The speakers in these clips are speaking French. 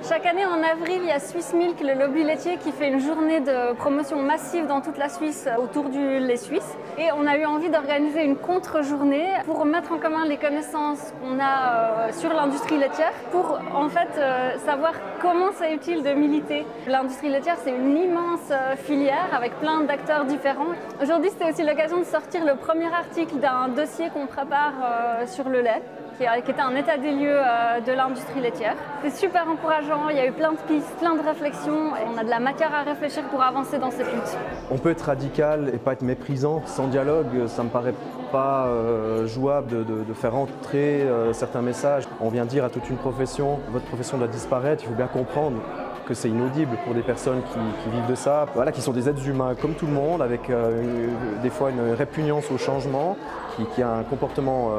Chaque année en avril, il y a Swiss Milk, le lobby laitier, qui fait une journée de promotion massive dans toute la Suisse autour du lait suisse. Et on a eu envie d'organiser une contre-journée pour mettre en commun les connaissances qu'on a sur l'industrie laitière, pour en fait savoir comment c'est utile de militer. L'industrie laitière, c'est une immense filière avec plein d'acteurs différents. Aujourd'hui, c'était aussi l'occasion de sortir le premier article d'un dossier qu'on prépare sur le lait, qui était un état des lieux de l'industrie laitière. C'est super encourageant, il y a eu plein de pistes, plein de réflexions, et on a de la matière à réfléchir pour avancer dans cette lutte. On peut être radical et pas être méprisant. Sans dialogue, ça me paraît pas jouable de faire entrer certains messages. On vient dire à toute une profession, votre profession doit disparaître, il faut bien comprendre que c'est inaudible pour des personnes qui vivent de ça, voilà, qui sont des êtres humains comme tout le monde, avec des fois une répugnance au changement, qui a un comportement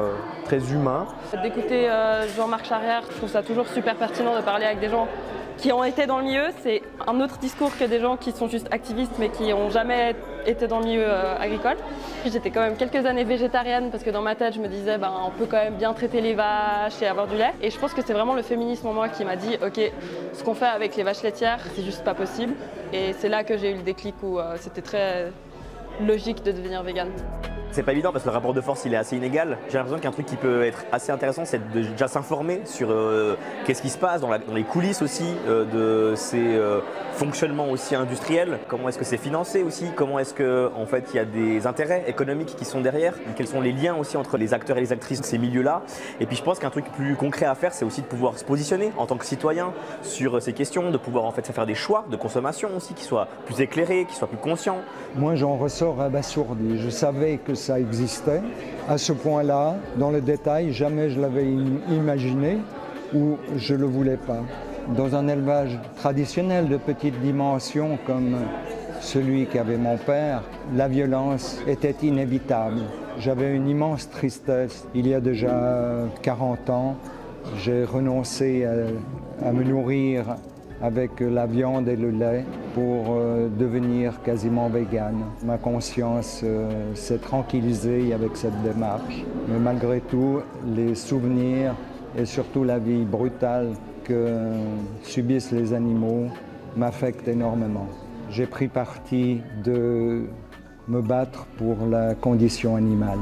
très humain. D'écouter Jean-Marc Charrière, je trouve ça toujours super pertinent de parler avec des gens qui ont été dans le milieu. C'est un autre discours que des gens qui sont juste activistes mais qui n'ont jamais été dans le milieu agricole. J'étais quand même quelques années végétarienne parce que dans ma tête je me disais on peut quand même bien traiter les vaches et avoir du lait. Et je pense que c'est vraiment le féminisme en moi qui m'a dit ok, ce qu'on fait avec les vaches laitières c'est juste pas possible. Et c'est là que j'ai eu le déclic où c'était très logique de devenir végane. C'est pas évident parce que le rapport de force il est assez inégal. J'ai l'impression qu'un truc qui peut être assez intéressant c'est de déjà s'informer sur qu'est-ce qui se passe dans les coulisses aussi de ces fonctionnements aussi industriels. Comment est-ce que c'est financé aussi, comment est-ce qu'en fait il y a des intérêts économiques qui sont derrière, quels sont les liens aussi entre les acteurs et les actrices de ces milieux-là. Et puis je pense qu'un truc plus concret à faire c'est aussi de pouvoir se positionner en tant que citoyen sur ces questions, de pouvoir en fait faire des choix de consommation aussi qui soient plus éclairés, qui soient plus conscients. Moi j'en ressors abasourdi, je savais que ça existait. À ce point-là, dans le détail, jamais je l'avais imaginé ou je ne le voulais pas. Dans un élevage traditionnel de petite dimension comme celui qu'avait mon père, la violence était inévitable. J'avais une immense tristesse. Il y a déjà 40 ans, j'ai renoncé à me nourrir avec la viande et le lait pour devenir quasiment végane. Ma conscience s'est tranquillisée avec cette démarche. Mais malgré tout, les souvenirs et surtout la vie brutale que subissent les animaux m'affectent énormément. J'ai pris parti de me battre pour la condition animale.